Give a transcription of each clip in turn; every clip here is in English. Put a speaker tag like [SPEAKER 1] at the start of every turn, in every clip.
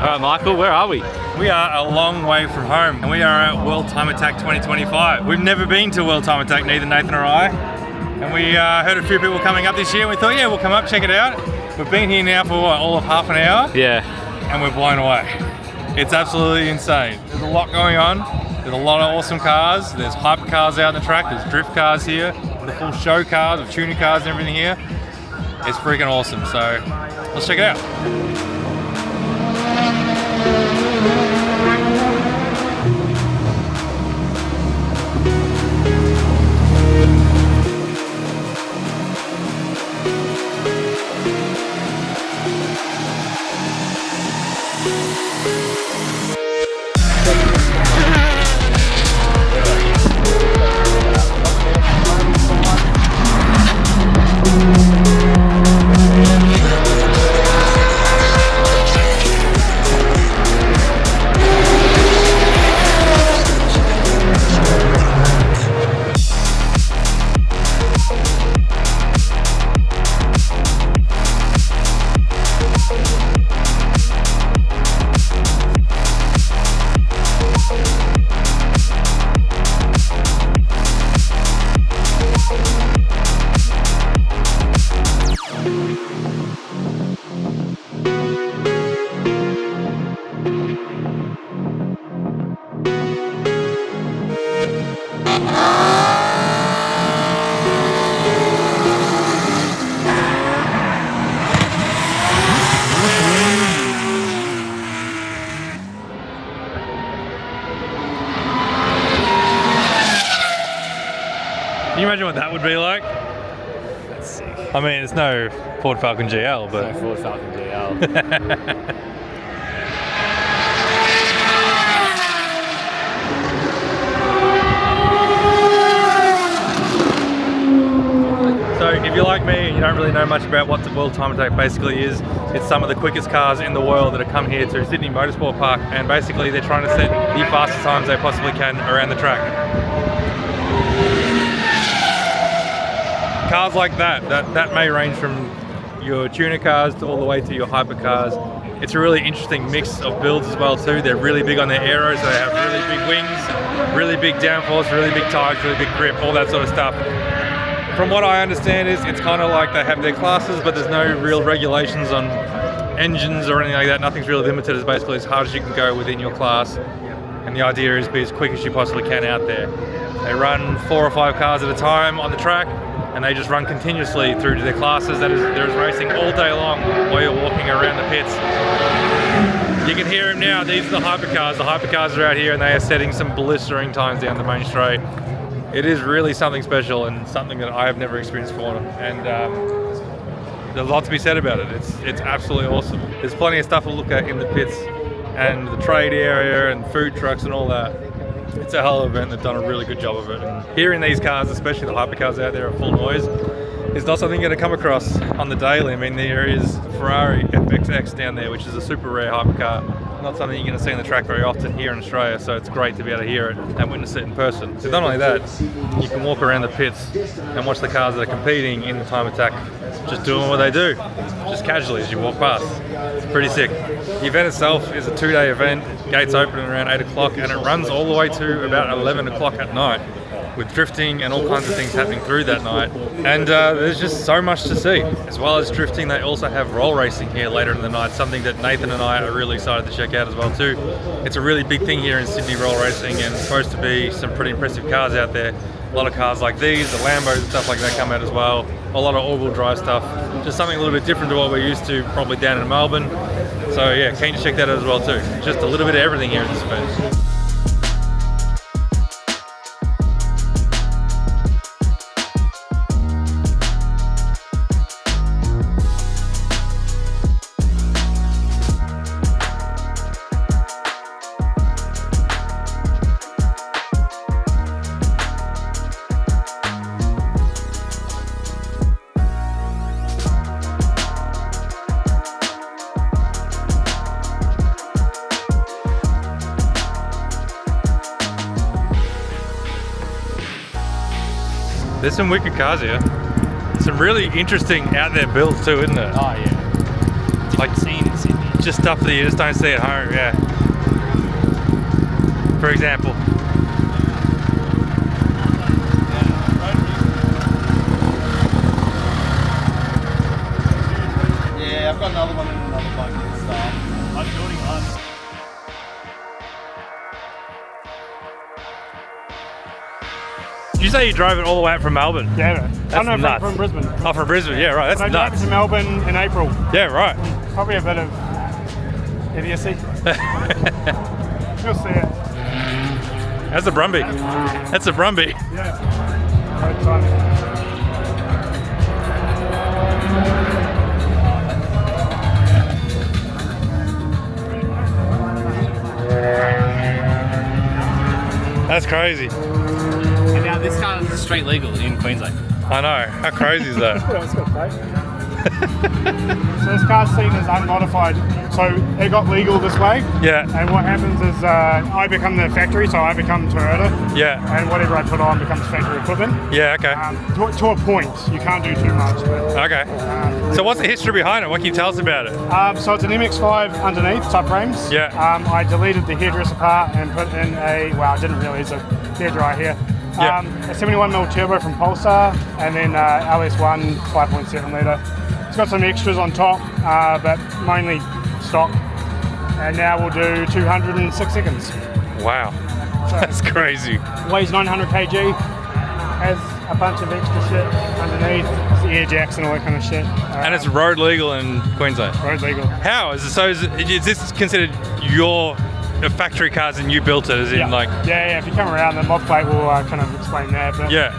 [SPEAKER 1] Alright Michael, where are we?
[SPEAKER 2] We are a long way from home and we are at World Time Attack 2025. We've never been to World Time Attack, neither Nathan or I. And we heard a few people coming up this year and we thought, yeah, we'll come up, check it out. We've been here now for what, all of half an hour?
[SPEAKER 1] Yeah.
[SPEAKER 2] And we're blown away. It's absolutely insane. There's a lot going on. There's a lot of awesome cars. There's hypercars out on the track. There's drift cars here. The full show cars, with tuning cars and everything here. It's freaking awesome. So let's check it out. Can you imagine what that would be like?
[SPEAKER 1] That's sick.
[SPEAKER 2] I mean, it's no Ford Falcon GL, but...
[SPEAKER 1] No Ford Falcon GL.
[SPEAKER 2] So if you're like me and you don't really know much about what the World Time Attack basically is, it's some of the quickest cars in the world that have come here to Sydney Motorsport Park, and basically they're trying to set the fastest times they possibly can around the track. Cars like that may range from your tuner cars to all the way to your hypercars. It's a really interesting mix of builds as well too. They're really big on their aeros, so they have really big wings, really big downforce, really big tires, really big grip, all that sort of stuff. From what I understand is it's kind of like they have their classes, but there's no real regulations on engines or anything like that. Nothing's really limited. It's basically as hard as you can go within your class. And the idea is be as quick as you possibly can out there. They run 4 or 5 cars at a time on the track, and they just run continuously through to their classes. There's racing all day long while you're walking around the pits. You can hear them now. These are the hypercars. The hypercars are out here and they are setting some blistering times down the main straight. It is really something special and something that I have never experienced before, and there's a lot to be said about it. It's absolutely awesome. There's plenty of stuff to look at in the pits and the trade area and food trucks and all that. It's a hell of an event. They've done a really good job of it. And hearing these cars, especially the hypercars out there at full noise, is not something you're going to come across on the daily. I mean, there is Ferrari FXX down there, which is a super rare hypercar. Not something you're going to see on the track very often here in Australia, so it's great to be able to hear it and witness it in person. So not only that, you can walk around the pits and watch the cars that are competing in the Time Attack just doing what they do, just casually as you walk past. It's pretty sick. The event itself is a 2-day event. Gates open around 8 o'clock and it runs all the way to about 11 o'clock at night, with drifting and all kinds of things happening through that night. And there's just so much to see. As well as drifting, they also have roll racing here later in the night, something that Nathan and I are really excited to check out as well too. It's a really big thing here in Sydney, roll racing, and it's supposed to be some pretty impressive cars out there. A lot of cars like these, the Lambos and stuff like that come out as well. A lot of all-wheel drive stuff. Just something a little bit different to what we're used to probably down in Melbourne. So yeah, keen to check that out as well too. Just a little bit of everything here at this event. There's some wicked cars here. Some really interesting out there builds too, isn't it?
[SPEAKER 1] Oh yeah. Like scene in Sydney.
[SPEAKER 2] just stuff that you just don't see at home, yeah. For example.
[SPEAKER 3] Yeah, I've got another one in another bucket style.
[SPEAKER 1] I'm building one.
[SPEAKER 2] Did you say you drove it all the way out from Melbourne?
[SPEAKER 4] Yeah,
[SPEAKER 2] That's nuts.
[SPEAKER 4] from Brisbane.
[SPEAKER 2] Oh, from Brisbane, yeah, right, that's
[SPEAKER 4] I drove
[SPEAKER 2] nuts.
[SPEAKER 4] to Melbourne in April.
[SPEAKER 2] Yeah, right.
[SPEAKER 4] Probably a bit of idiocy. You'll see it.
[SPEAKER 2] That's a Brumby. That's a Brumby.
[SPEAKER 4] Yeah. Great timing.
[SPEAKER 2] That's crazy.
[SPEAKER 1] And now this car is straight legal in Queensland.
[SPEAKER 2] I know. How crazy is that?
[SPEAKER 4] What else got paid? So this car's seen as unmodified. So it got legal this way.
[SPEAKER 2] Yeah,
[SPEAKER 4] And what happens is I become the factory, so I become Toyota.
[SPEAKER 2] yeah,
[SPEAKER 4] And whatever I put on becomes factory equipment.
[SPEAKER 2] yeah, okay.
[SPEAKER 4] To a point. You can't do too much. But,
[SPEAKER 2] Okay. So what's the history behind it? What can you tell us about it?
[SPEAKER 4] so it's an MX-5 underneath, subframes.
[SPEAKER 2] Yeah.
[SPEAKER 4] I deleted the hairdresser part and put in a, well, I didn't really, it's a hairdryer here.
[SPEAKER 2] Yeah.
[SPEAKER 4] A 71mm turbo from Pulsar, and then LS1 5.7 litre. It's got some extras on top, but mainly stock. And now we'll do 206 seconds.
[SPEAKER 2] Wow. That's crazy.
[SPEAKER 4] Weighs 900 kg, has a bunch of extra shit underneath, it's air jacks and all that kind of shit.
[SPEAKER 2] And it's road legal in Queensland.
[SPEAKER 4] road legal.
[SPEAKER 2] How? Is this considered your factory cars and you built it, as in
[SPEAKER 4] yeah, if you come around, the mod plate will kind of explain that. But
[SPEAKER 2] Yeah.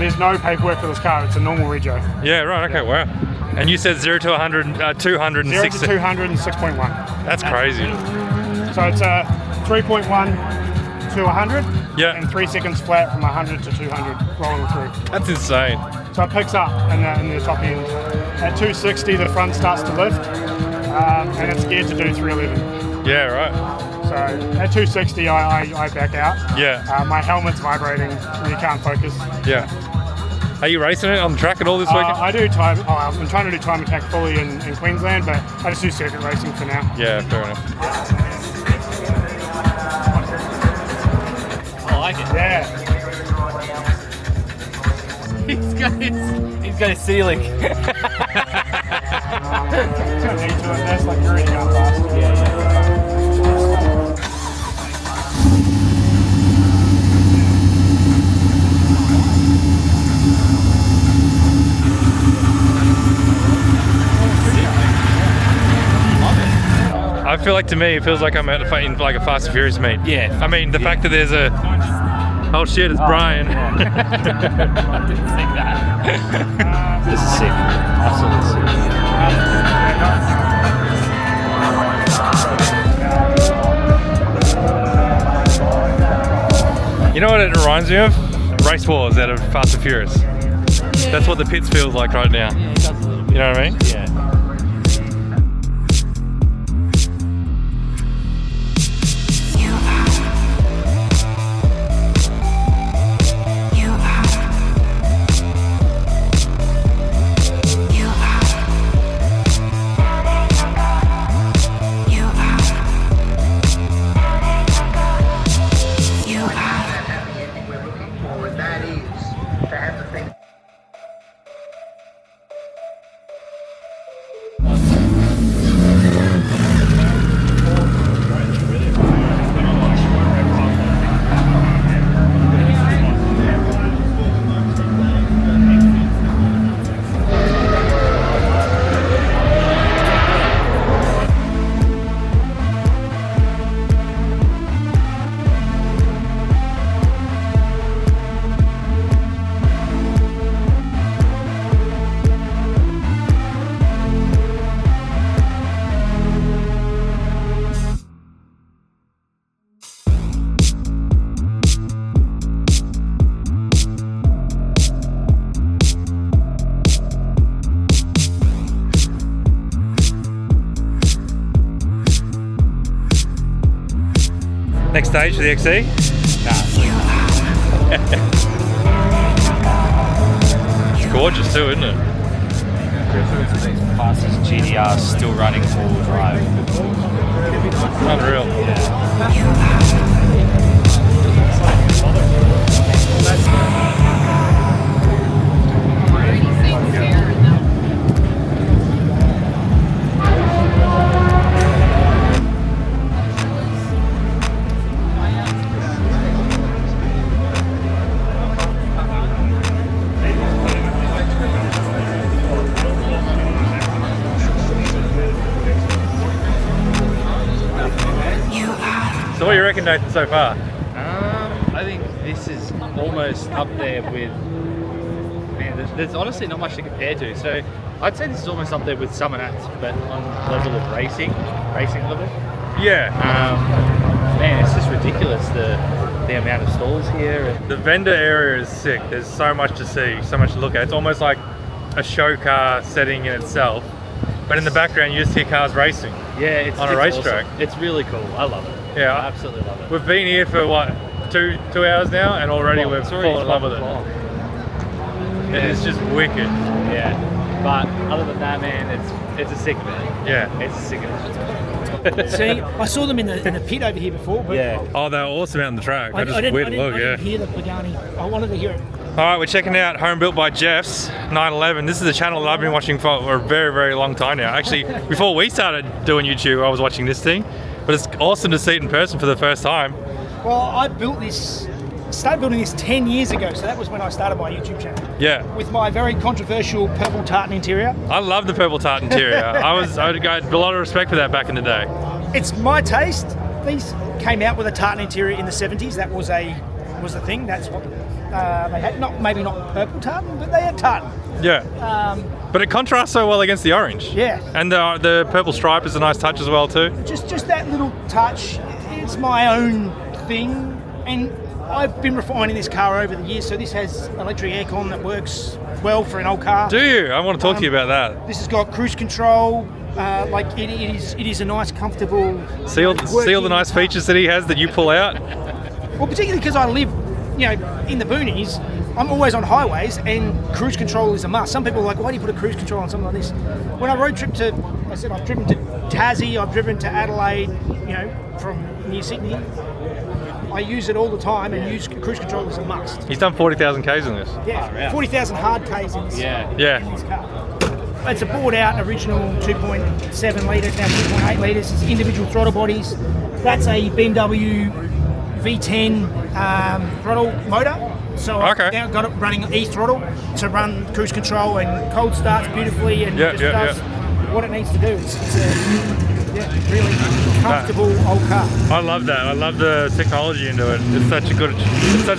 [SPEAKER 4] there's no paperwork for this car. It's a normal rego.
[SPEAKER 2] Yeah, right, okay, wow. And you said 0 to 100, 206.
[SPEAKER 4] 0 to 200 and 6.1.
[SPEAKER 2] That's crazy.
[SPEAKER 4] So it's 3.1 to 100.
[SPEAKER 2] Yeah.
[SPEAKER 4] And 3 seconds flat from 100 to 200 rolling through.
[SPEAKER 2] That's insane.
[SPEAKER 4] So it picks up in the top end. At 260, the front starts to lift, and it's geared to do 311.
[SPEAKER 2] Yeah, right.
[SPEAKER 4] So at 260, I back out.
[SPEAKER 2] Yeah,
[SPEAKER 4] My helmet's vibrating, and you can't focus.
[SPEAKER 2] yeah. Are you racing it on the track at all this weekend?
[SPEAKER 4] I do time. I'm trying to do time attack fully in Queensland, but I just do circuit racing for now.
[SPEAKER 2] Yeah, fair enough.
[SPEAKER 1] I like it.
[SPEAKER 4] Yeah.
[SPEAKER 1] He's got his ceiling.
[SPEAKER 4] It's got need to it. That's like you're already going fast.
[SPEAKER 2] I feel like, to me, it feels like I'm in like a Fast and Furious meet.
[SPEAKER 1] Yeah.
[SPEAKER 2] I mean, the fact that there's a... Oh shit, it's Brian.
[SPEAKER 1] I didn't think that. This is sick. Absolutely
[SPEAKER 2] You know what it reminds me of? Race Wars out of Fast and Furious. That's what the pits feels like right now.
[SPEAKER 1] Yeah, it does a little bit.
[SPEAKER 2] You know what I mean?
[SPEAKER 1] Yeah.
[SPEAKER 2] Next stage for the XE? It's gorgeous too, isn't it?
[SPEAKER 1] Fastest GDR still running all drive.
[SPEAKER 2] Unreal. So what do you reckon, Nathan, so far?
[SPEAKER 1] I think this is almost up there with. Man, there's honestly not much to compare to. So I'd say this is almost up there with some Nats, but on level of racing level.
[SPEAKER 2] Yeah.
[SPEAKER 1] Man, it's just ridiculous the amount of stalls here. And
[SPEAKER 2] The vendor area is sick. There's so much to see, so much to look at. It's almost like a show car setting in itself, but in the background you just hear cars racing.
[SPEAKER 1] Yeah, it's
[SPEAKER 2] on a racetrack.
[SPEAKER 1] Awesome. It's really cool. I love it.
[SPEAKER 2] Yeah,
[SPEAKER 1] I absolutely love it.
[SPEAKER 2] We've been here for what, two hours now, and already we've fallen in love with it. It is just wicked.
[SPEAKER 1] Yeah, but other than that, man, it's a sick event.
[SPEAKER 2] Yeah,
[SPEAKER 1] it's a sick event.
[SPEAKER 5] See, I saw them in the pit over here before, but
[SPEAKER 1] Yeah.
[SPEAKER 2] Oh, they were awesome out on the track.
[SPEAKER 5] I
[SPEAKER 2] They're just weird to look, yeah.
[SPEAKER 5] didn't hear the Pagani. I wanted to hear it.
[SPEAKER 2] All right, we're checking out Home Built by Jeff's 911. This is a channel that I've been watching for a very, very long time now. Actually, before we started doing YouTube, I was watching this thing. But it's awesome to see it in person for the first time.
[SPEAKER 5] Well, I started building this 10 years ago, so that was when I started my YouTube channel.
[SPEAKER 2] Yeah.
[SPEAKER 5] With my very controversial purple tartan interior.
[SPEAKER 2] I love the purple tart interior. I had a lot of respect for that back in the day.
[SPEAKER 5] It's my taste. These came out with a tartan interior in the 70s. That was a thing. That's what they had. Maybe not purple tartan, but they had tartan.
[SPEAKER 2] Yeah. But it contrasts so well against the orange.
[SPEAKER 5] Yeah.
[SPEAKER 2] And the purple stripe is a nice touch as well too.
[SPEAKER 5] Just that little touch. It's my own thing, and I've been refining this car over the years. So this has electric aircon that works well for an old car.
[SPEAKER 2] Do you? I want to talk to you about that.
[SPEAKER 5] This has got cruise control. It is a nice, comfortable.
[SPEAKER 2] See all the nice features that he has that you pull out.
[SPEAKER 5] Well, particularly because I live, in the boonies. I'm always on highways, and cruise control is a must. Some people are like, why do you put a cruise control on something like this? When I road trip I've driven to Tassie, I've driven to Adelaide, from near Sydney. I use it all the time, and use cruise control as a must.
[SPEAKER 2] He's done 40,000 Ks in this.
[SPEAKER 5] Yeah, 40,000 hard Ks in this,
[SPEAKER 2] Yeah.
[SPEAKER 5] in this car. It's a bored out original 2.7 litres, now 2.8 litres. It's individual throttle bodies. That's a BMW V10 throttle motor. So I've now got it running e-throttle to run cruise control, and cold starts beautifully, and does what it needs to do. It's a really comfortable old car.
[SPEAKER 2] I love that. I love the technology into it. It's such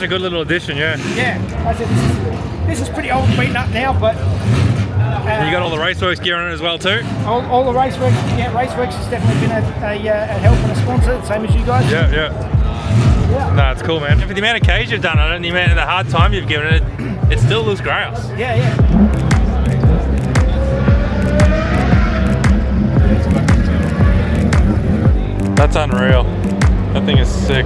[SPEAKER 2] a good little addition, yeah.
[SPEAKER 5] Yeah, I said this is pretty old and beaten up now, but
[SPEAKER 2] you got all the Raceworks gear on it as well too?
[SPEAKER 5] All the Raceworks, Raceworks has definitely been a help and a sponsor, same as you guys.
[SPEAKER 2] Yeah. No, it's cool, man. For the amount of Ks you've done on it and the amount of the hard time you've given it, it still looks grass.
[SPEAKER 5] Yeah.
[SPEAKER 2] That's unreal. That thing is sick.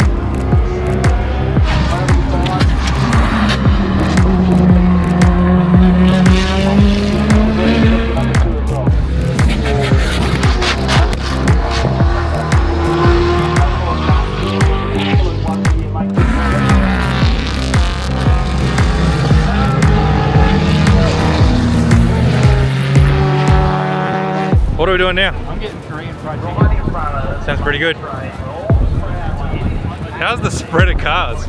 [SPEAKER 2] What are we doing now?
[SPEAKER 1] I'm getting Korean fried chicken.
[SPEAKER 2] Sounds pretty good. How's the spread of cars?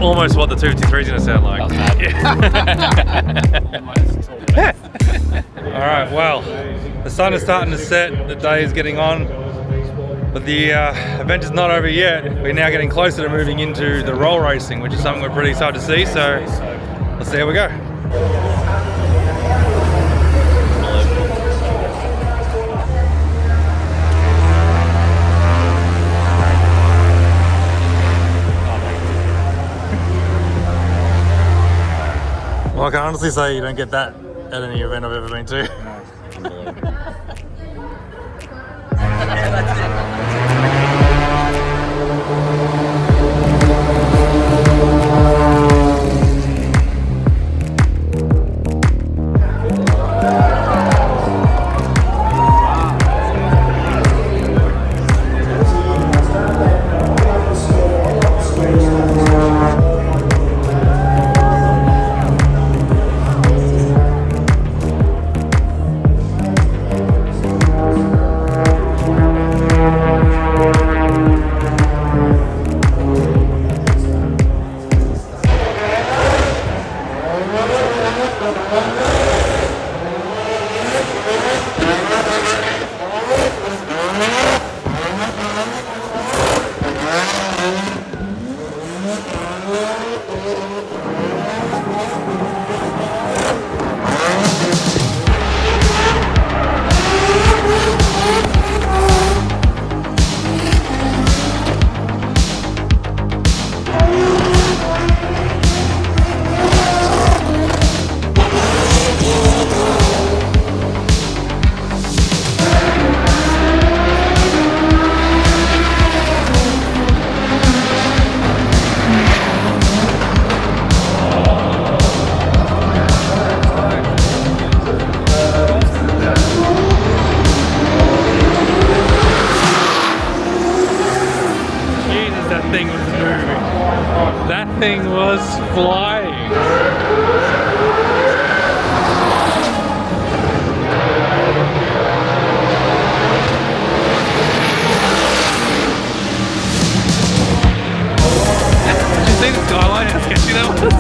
[SPEAKER 2] Almost what the 253 is going to sound like. Alright, well, the sun is starting to set, the day is getting on. But the event is not over yet. We're now getting closer to moving into the roll racing, which is something we're pretty excited to see. So let's see how we go. Well, I can honestly say you don't get that at any event I've ever been to. Thing was flying. Did you see the skyline? How sketchy that was?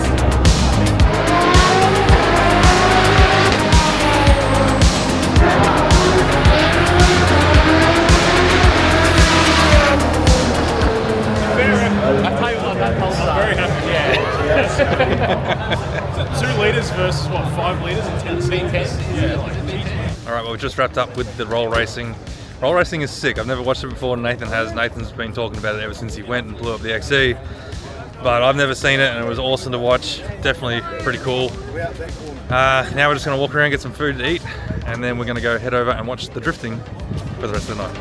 [SPEAKER 6] So 2 litres versus what, 5 litres and 10 speeds? Yeah.
[SPEAKER 2] Alright, well, we've just wrapped up with the roll racing. Roll racing is sick. I've never watched it before. Nathan has. Nathan's been talking about it ever since he went and blew up the XE. But I've never seen it and it was awesome to watch. Definitely pretty cool. Now we're just going to walk around, get some food to eat, and then we're going to go head over and watch the drifting for the rest of the night.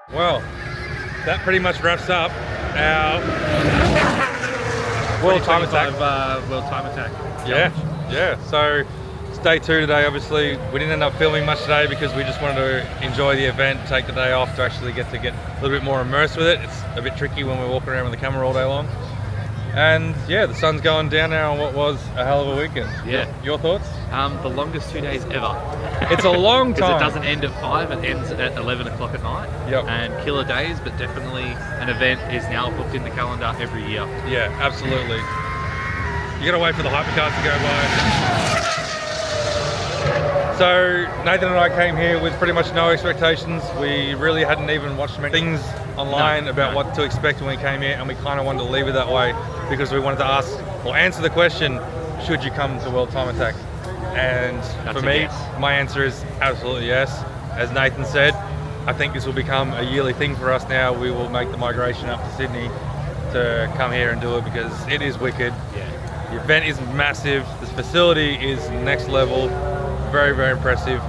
[SPEAKER 2] Well, that pretty much wraps up our World Time Attack.
[SPEAKER 1] World Time Attack.
[SPEAKER 2] Yeah. So It's day 2 today, obviously. We didn't end up filming much today because we just wanted to enjoy the event, take the day off to actually get a little bit more immersed with it. It's a bit tricky when we're walking around with the camera all day long. And yeah, the sun's going down now on what was a hell of a weekend.
[SPEAKER 1] Yeah.
[SPEAKER 2] Your thoughts?
[SPEAKER 1] The longest 2 days ever.
[SPEAKER 2] It's a long
[SPEAKER 1] Because
[SPEAKER 2] time.
[SPEAKER 1] it doesn't end at 5, it ends at 11 o'clock at night.
[SPEAKER 2] Yep.
[SPEAKER 1] And killer days, but definitely an event is now booked in the calendar every year.
[SPEAKER 2] Yeah, absolutely. You gotta wait for the hypercars to go by. So Nathan and I came here with pretty much no expectations. We really hadn't even watched many things online about what to expect when we came here, and we kind of wanted to leave it that way because we wanted to ask or answer the question, should you come to World Time Attack? And
[SPEAKER 1] That's
[SPEAKER 2] for
[SPEAKER 1] a
[SPEAKER 2] me,
[SPEAKER 1] yes.
[SPEAKER 2] my answer is absolutely yes. As Nathan said, I think this will become a yearly thing for us now. We will make the migration up to Sydney to come here and do it because it is wicked.
[SPEAKER 1] Yeah.
[SPEAKER 2] The event is massive. This facility is next level. Very, very impressive.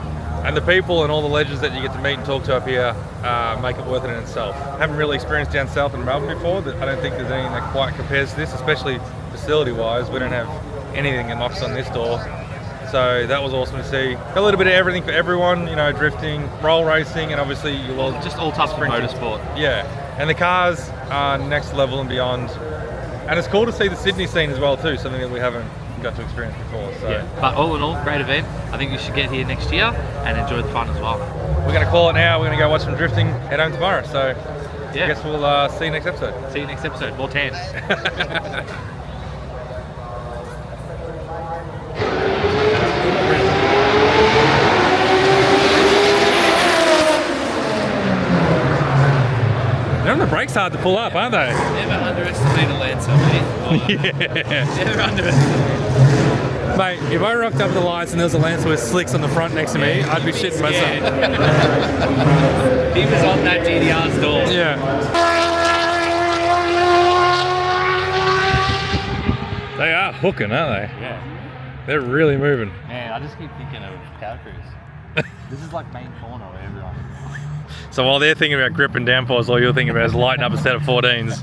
[SPEAKER 2] And the people and all the legends that you get to meet and talk to up here make it worth it in itself. I haven't really experienced down south in Melbourne before. I don't think there's anything that quite compares to this, especially facility-wise. We don't have anything that knocks on this door. So that was awesome to see. A little bit of everything for everyone, you know, drifting, roll racing, and obviously
[SPEAKER 1] Just all types of motorsport.
[SPEAKER 2] Yeah, and the cars are next level and beyond. And it's cool to see the Sydney scene as well too, something that we haven't got to experience before. So
[SPEAKER 1] Yeah. But all in all, great event. I think you should get here next year and enjoy the fun as well.
[SPEAKER 2] we're going to call it now. We're going to go watch some drifting, head home tomorrow. So
[SPEAKER 1] Yeah.
[SPEAKER 2] I guess we'll see you next episode.
[SPEAKER 1] See you next episode. More tans.
[SPEAKER 2] The brakes hard to pull up, aren't they?
[SPEAKER 1] Never underestimate a Lancer, mate.
[SPEAKER 2] Yeah.
[SPEAKER 1] Never underestimate.
[SPEAKER 2] Mate, if I rocked up the lights and there was a Lancer with slicks on the front next to me, I'd be shitting myself.
[SPEAKER 1] He was on that GDR store.
[SPEAKER 2] Yeah. They are hooking, aren't they?
[SPEAKER 1] Yeah.
[SPEAKER 2] They're really moving.
[SPEAKER 1] Man, I just keep thinking of Power Cruise. This is like main corner where everyone.
[SPEAKER 2] So while they're thinking about grip and downforce, all you're thinking about is lighting up a set of 14s.